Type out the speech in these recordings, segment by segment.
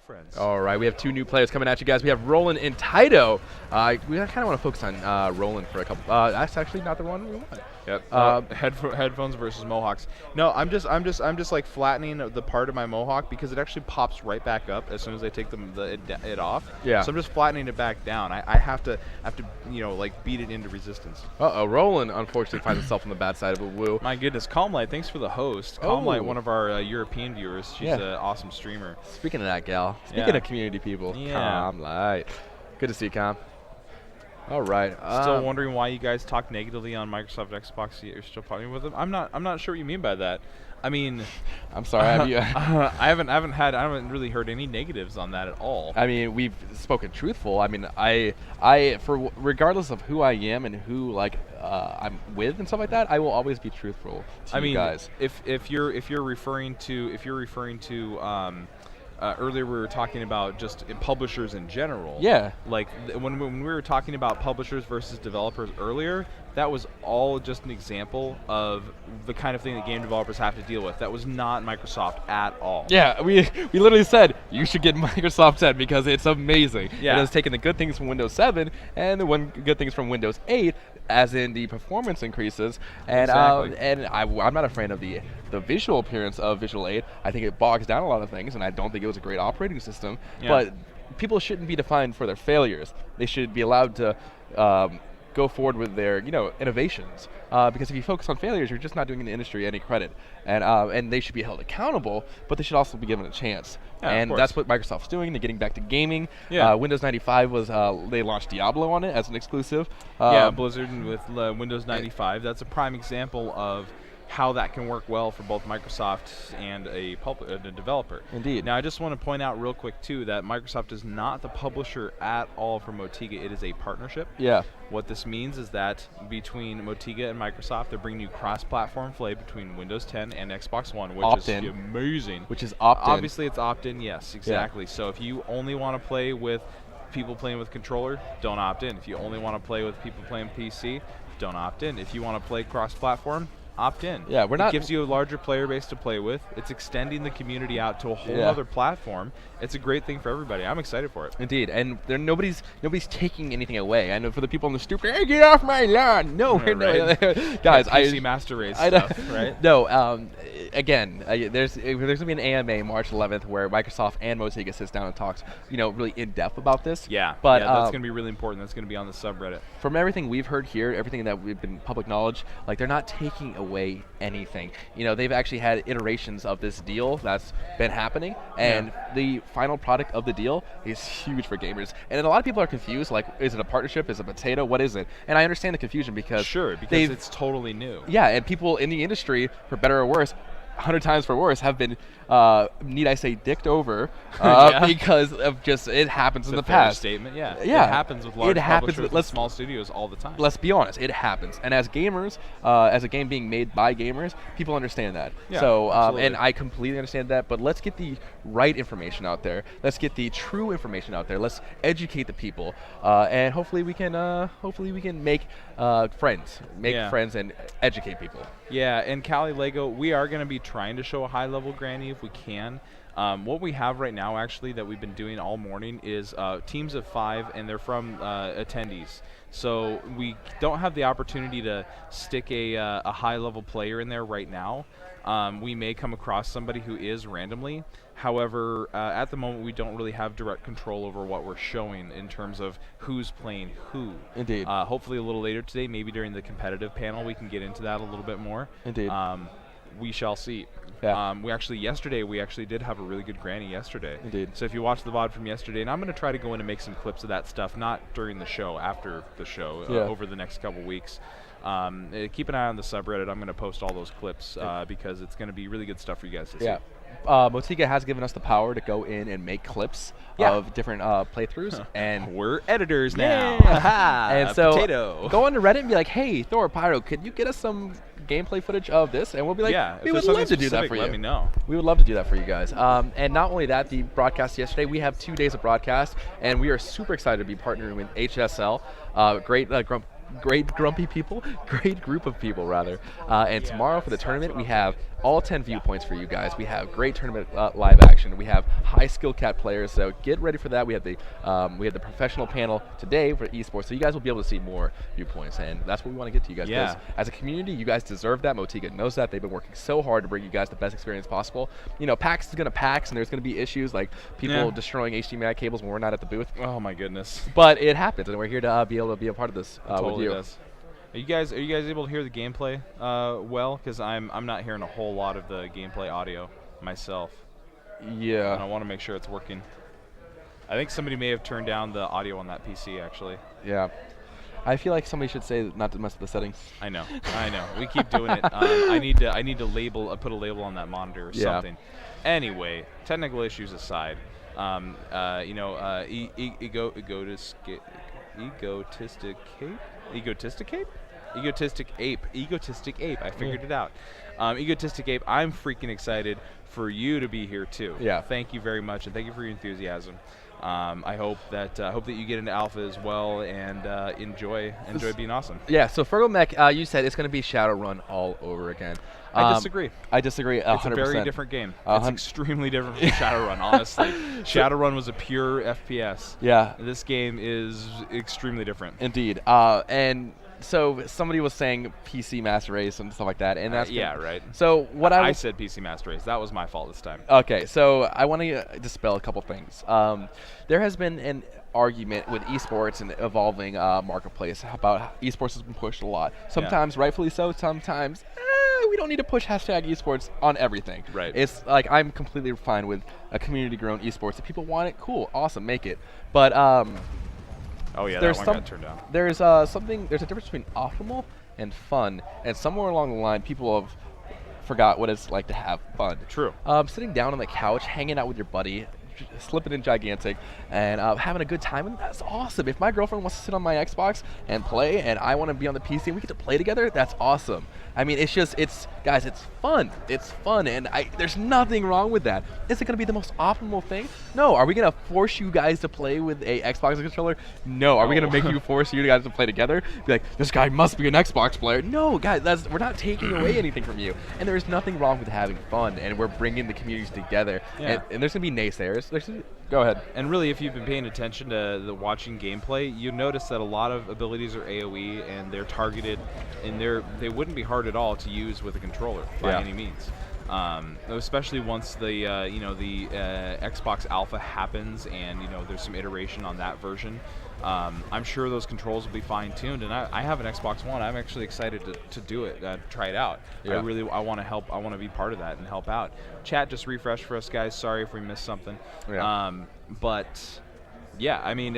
Friends. All right, we have two new players coming at you guys. We have Roland and Taito. We kind of want to focus on Roland for a couple. That's actually not the one we want. Yep. Headphones versus mohawks. No, I'm just like flattening the part of my mohawk because it actually pops right back up as soon as I take it off. Yeah. So I'm just flattening it back down. I have to like beat it into resistance. Roland unfortunately finds himself on the bad side of a woo. My goodness, Calmlight, thanks for the host. Calmlight, one of our European viewers. She's an awesome streamer. Speaking of that gal, speaking of community people, Calmlight. Good to see you, Calm. All right. Still wondering why you guys talk negatively on Microsoft Xbox. You're still partnering with them. I'm not sure what you mean by that. I mean, I'm sorry. I haven't really heard any negatives on that at all. I mean, we've spoken truthful. I mean, for regardless of who I am and who I'm with and stuff like that, I will always be truthful to you guys. If you're referring to earlier we were talking about just publishers in general. Yeah. Like when we were talking about publishers versus developers earlier, that was all just an example of the kind of thing that game developers have to deal with. That was not Microsoft at all. Yeah, we literally said you should get Microsoft 10 because it's amazing. Yeah. It has taken the good things from Windows 7 and the good things from Windows 8, as in the performance increases. And exactly. I'm not a fan of the visual appearance of Visual 8. I think it bogs down a lot of things, and I don't think it was a great operating system. Yeah. But people shouldn't be defined for their failures. They should be allowed to go forward with their innovations. Because if you focus on failures, you're just not doing the industry any credit. And they should be held accountable, but they should also be given a chance. Yeah, and that's what Microsoft's doing. They're getting back to gaming. Yeah. Windows 95 was they launched Diablo on it as an exclusive. Blizzard with Windows 95. That's a prime example of how that can work well for both Microsoft and a developer. Indeed. Now, I just want to point out real quick, too, that Microsoft is not the publisher at all for Motiga. It is a partnership. Yeah. What this means is that between Motiga and Microsoft, they're bringing you cross-platform play between Windows 10 and Xbox One, which is amazing. Which is opt-in. Obviously, it's opt-in, yes, exactly. Yeah. So if you only want to play with people playing with controller, don't opt in. If you only want to play with people playing PC, don't opt in. If you want to play cross-platform, opt in. Yeah, it gives you a larger player base to play with. It's extending the community out to a whole other platform. It's a great thing for everybody. I'm excited for it. Indeed, and nobody's taking anything away. I know for the people on the stoop, hey, get off my lawn! No, right. Guys, PC Master Race stuff, right? No, again, there's gonna be an AMA March 11th where Microsoft and Motiga sits down and talks, really in depth about this. Yeah, but that's gonna be really important. That's gonna be on the subreddit. From everything we've heard here, everything that we've been public knowledge, they're not taking away anything. They've actually had iterations of this deal that's been happening, and the final product of the deal is huge for gamers. And a lot of people are confused, is it a partnership? Is it a potato? What is it? And I understand the confusion because it's totally new. Yeah, and people in the industry, for better or worse, 100 times for worse, have been, need I say, dicked over because of just it happens in the past. Statement, yeah. It Yeah, happens with large publishers and small studios all the time. Let's be honest, it happens. And as gamers, as a game being made by gamers, people understand that. Yeah, so, absolutely. and I completely understand that. But let's get the right information out there. Let's get the true information out there. Let's educate the people, and hopefully we can make friends, friends, and educate people. Yeah, and Cali Lego, we are going to be trying to show a high-level granny if we can. What we have right now, actually, that we've been doing all morning is teams of 5, and they're from attendees. So we don't have the opportunity to stick a high-level player in there right now. We may come across somebody who is randomly. However, at the moment, we don't really have direct control over what we're showing in terms of who's playing who. Indeed. Hopefully a little later today, maybe during the competitive panel, we can get into that a little bit more. Indeed. We shall see. Yeah. We actually did have a really good granny yesterday. Indeed. So if you watch the VOD from yesterday, and I'm going to try to go in and make some clips of that stuff, not during the show, after the show, over the next couple weeks. Keep an eye on the subreddit. I'm going to post all those clips because it's going to be really good stuff for you guys to see. Motiga has given us the power to go in and make clips of different playthroughs, and we're editors now. And so potato. Go on to Reddit and be like, "Hey, Thor Pyro, could you get us some gameplay footage of this?" And we'll be like, "We would love to do that for you." Let me know. We would love to do that for you guys. And not only that, the broadcast yesterday, we have 2 days of broadcast, and we are super excited to be partnering with HSL. Great grumpy people, great group of people rather. And tomorrow for the tournament, we have all 10 viewpoints for you guys. We have great tournament live action. We have high skill cat players, so get ready for that. We have the professional panel today for esports, so you guys will be able to see more viewpoints, and that's what we want to get to you guys. Yeah. As a community, you guys deserve that. Motiga knows that. They've been working so hard to bring you guys the best experience possible. You know, PAX is going to PAX, and there's going to be issues like people destroying HDMI cables when we're not at the booth. Oh my goodness. But it happens, and we're here to be able to be a part of this with you. Does. Are you guys able to hear the gameplay well? Because I'm not hearing a whole lot of the gameplay audio myself. Yeah. And I want to make sure it's working. I think somebody may have turned down the audio on that PC actually. Yeah. I feel like somebody should say not to mess with the settings. I know. We keep doing it. I need to put a label on that monitor or something. Anyway, technical issues aside, Egotistic ape. I figured it out. Egotistic ape. I'm freaking excited for you to be here too. Yeah. Thank you very much, and thank you for your enthusiasm. I hope that you get into alpha as well and enjoy being awesome. Yeah. So Fergalmech, you said it's going to be Shadowrun all over again. I disagree. I disagree 100%. It's a very different game. It's extremely different from Shadowrun, honestly. Shadowrun was a pure FPS. Yeah. This game is extremely different. Indeed. And so somebody was saying PC Master Race and stuff like that, and that's yeah, right. So what I said PC Master Race. That was my fault this time. Okay, so I want to dispel a couple things. There has been an argument with esports and evolving marketplace about esports has been pushed a lot. Sometimes rightfully so. Sometimes we don't need to push hashtag esports on everything. Right. It's like I'm completely fine with a community-grown esports. If people want it, cool, awesome, make it. But oh yeah, there's that one got turned down. There's there's a difference between optimal and fun, and somewhere along the line, people have forgot what it's like to have fun. True. Sitting down on the couch, hanging out with your buddy, slipping in gigantic, and having a good time, and that's awesome. If my girlfriend wants to sit on my Xbox and play, and I want to be on the PC, and we get to play together, that's awesome. I mean, guys, it's fun. It's fun, and there's nothing wrong with that. Is it going to be the most optimal thing? No. Are we going to force you guys to play with a Xbox controller? No. Are we going to make you force you guys to play together? Be like, this guy must be an Xbox player. No, guys, we're not taking away anything from you. And there's nothing wrong with having fun, and we're bringing the communities together. Yeah. And there's going to be naysayers. Go ahead. And really, if you've been paying attention to the watching gameplay, you notice that a lot of abilities are AoE, and they're targeted, and they wouldn't be hard at all to use with a controller by any means. Especially once the Xbox Alpha happens, and there's some iteration on that version. I'm sure those controls will be fine-tuned, and I have an Xbox One. I'm actually excited to do it, try it out. Yeah. I want to help. I want to be part of that and help out. Chat just refreshed for us, guys. Sorry if we missed something. Yeah. But yeah, I mean,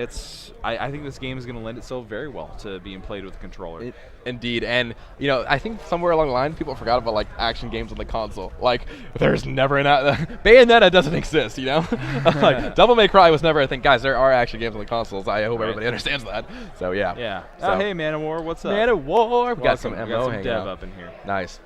I think this game is going to lend itself very well to being played with a controller. Indeed, and I think somewhere along the line, people forgot about like action games on the console. Like, there's never Bayonetta doesn't exist, like Devil May Cry was never a thing. Guys, there are action games on the consoles. I hope everybody understands that. So yeah. Yeah. So, hey, Man of War, what's up? Man of War. We got some Welcome. MO We got some hanging dev out. up in here. Nice.